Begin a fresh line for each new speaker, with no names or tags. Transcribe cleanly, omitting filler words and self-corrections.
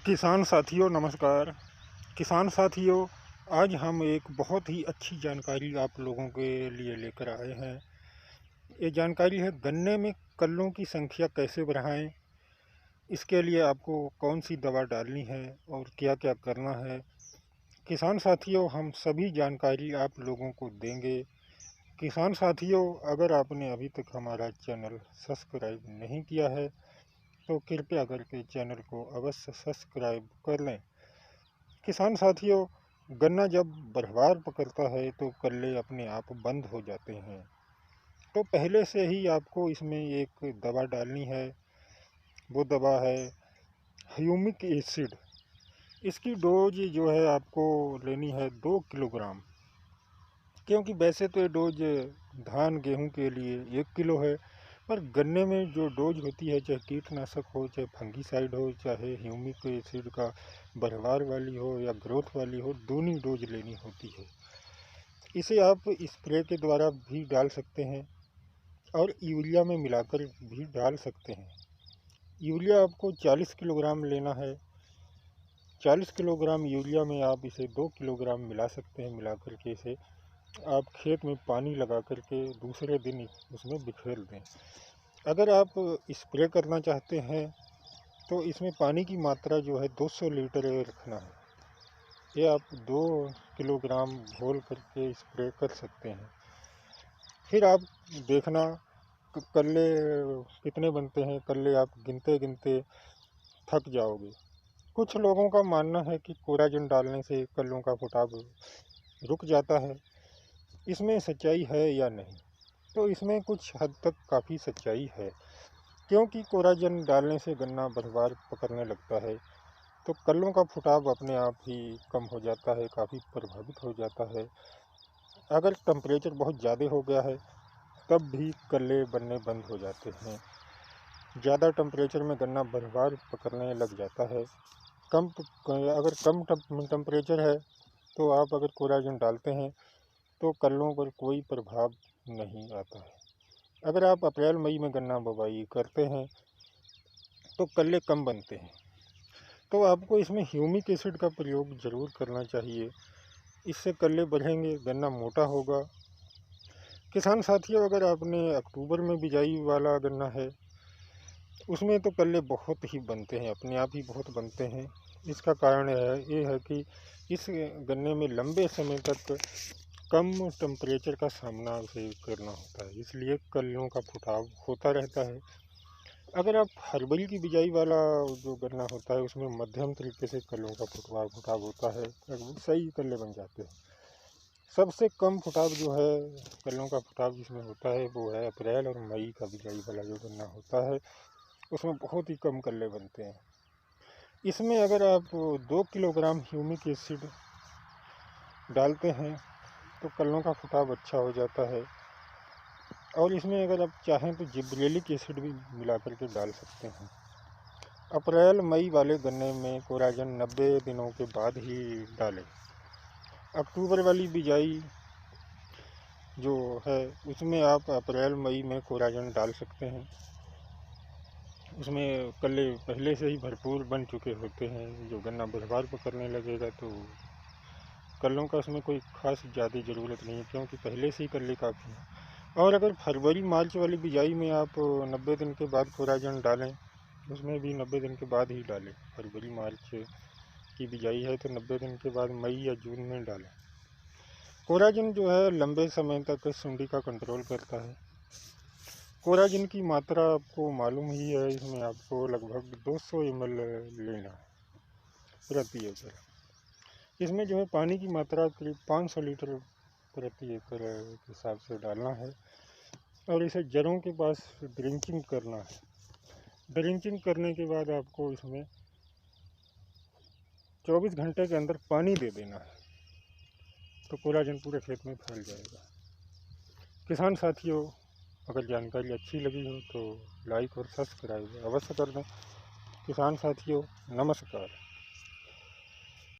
किसान साथियों नमस्कार। किसान साथियों, आज हम एक बहुत ही अच्छी जानकारी आप लोगों के लिए लेकर आए हैं। ये जानकारी है गन्ने में कल्लों की संख्या कैसे बढ़ाएं, इसके लिए आपको कौन सी दवा डालनी है और क्या क्या करना है। किसान साथियों, हम सभी जानकारी आप लोगों को देंगे। किसान साथियों, अगर आपने अभी तक हमारा चैनल सब्सक्राइब नहीं किया है तो कृपया करके चैनल को अवश्य सब्सक्राइब कर लें। किसान साथियों, गन्ना जब बढ़वार पकड़ता है तो कल्ले अपने आप बंद हो जाते हैं। तो पहले से ही आपको इसमें एक दवा डालनी है। वो दवा है ह्यूमिक एसिड। इसकी डोज जो है आपको लेनी है 2 किलोग्राम, क्योंकि वैसे तो ये डोज धान गेहूं के लिए 1 किलो है, पर गन्ने में जो डोज होती है, चाहे कीटनाशक हो, चाहे फंगीसाइड हो, चाहे ह्यूमिक एसिड का बढ़वार वाली हो या ग्रोथ वाली हो, दोनों डोज लेनी होती है। इसे आप स्प्रे के द्वारा भी डाल सकते हैं और यूरिया में मिलाकर भी डाल सकते हैं। यूरिया आपको 40 किलोग्राम लेना है। 40 किलोग्राम यूरिया में आप इसे 2 किलोग्राम मिला सकते हैं। मिला करके इसे आप खेत में पानी लगा करके दूसरे दिन उसमें बिखेर दें। अगर आप स्प्रे करना चाहते हैं तो इसमें पानी की मात्रा जो है 200 लीटर रखना है। ये आप 2 किलोग्राम घोल करके स्प्रे कर सकते हैं। फिर आप देखना कल्ले कितने बनते हैं। कल्ले आप गिनते गिनते थक जाओगे। कुछ लोगों का मानना है कि कोराजन डालने से कल्लों का फुटाव रुक जाता है। इसमें सच्चाई है या नहीं? तो इसमें कुछ हद तक काफ़ी सच्चाई है, क्योंकि कोराजन डालने से गन्ना बढ़वार पकड़ने लगता है तो कल्लों का फुटाव अपने आप ही कम हो जाता है, काफ़ी प्रभावित हो जाता है। अगर टेम्परेचर बहुत ज़्यादा हो गया है तब भी कल्ले बनने बंद हो जाते हैं। ज़्यादा टेम्परेचर में गन्ना बढ़वार पकड़ने लग जाता है। अगर कम टेम्परेचर है तो आप अगर कोराजन डालते हैं तो कल्लों पर कोई प्रभाव नहीं आता है। अगर आप अप्रैल मई में गन्ना बुवाई करते हैं तो कल्ले कम बनते हैं, तो आपको इसमें ह्यूमिक एसिड का प्रयोग ज़रूर करना चाहिए। इससे कल्ले बढ़ेंगे, गन्ना मोटा होगा। किसान साथियों, अगर आपने अक्टूबर में बिजाई वाला गन्ना है, उसमें तो कल्ले बहुत ही बनते हैं, अपने आप ही बहुत बनते हैं। इसका कारण ये है कि इस गन्ने में लंबे समय तक कम टेम्परेचर का सामना उसे करना होता है, इसलिए कल्लों का फुटाव होता रहता है। अगर आप फरवरी की बिजाई वाला जो गन्ना होता है उसमें मध्यम तरीके से कल्लों का फुटाव होता है, सही कल्ले बन जाते हैं। सबसे कम फुटाव जो है कल्लों का फुटाव जिसमें होता है वो है अप्रैल और मई का बिजाई वाला जो गन्ना होता है, उसमें बहुत ही कम कल्ले बनते हैं। इसमें अगर आप 2 किलोग्राम ह्यूमिक एसिड डालते हैं तो कल्लों का फुटाव अच्छा हो जाता है। और इसमें अगर आप चाहें तो जिब्रेलिक एसिड भी मिला करके डाल सकते हैं। अप्रैल मई वाले गन्ने में कोराजन 90 दिनों के बाद ही डालें। अक्टूबर वाली बिजाई जो है उसमें आप अप्रैल मई में कोराजन डाल सकते हैं। उसमें कल्ले पहले से ही भरपूर बन चुके होते हैं। जो गन्ना बढ़वार पकड़ने लगेगा तो कल्लों का उसमें कोई खास ज़्यादा ज़रूरत नहीं है, क्योंकि पहले से ही कल्ले काफ़ी हैं। और अगर फरवरी मार्च वाली बिजाई में आप 90 दिन के बाद कोराजन डालें, उसमें भी 90 दिन के बाद ही डालें। फरवरी मार्च की बिजाई है तो 90 दिन के बाद मई या जून में डालें। कोराजन जो है लंबे समय तक सुंडी का कंट्रोल करता है। कोराजन की मात्रा आपको मालूम ही है, इसमें आपको लगभग 200 ml लेना है प्रति एकड़। इसमें जो है पानी की मात्रा करीब 500 लीटर प्रति एकड़ के हिसाब से डालना है और इसे जड़ों के पास ड्रिंचिंग करना है। ड्रिंचिंग करने के बाद आपको इसमें 24 घंटे के अंदर पानी दे देना है, तो कोराजन पूरे खेत में फैल जाएगा। किसान साथियों, अगर जानकारी अच्छी लगी हो तो लाइक और सब्सक्राइब अवश्य कर दें। किसान साथियों नमस्कार।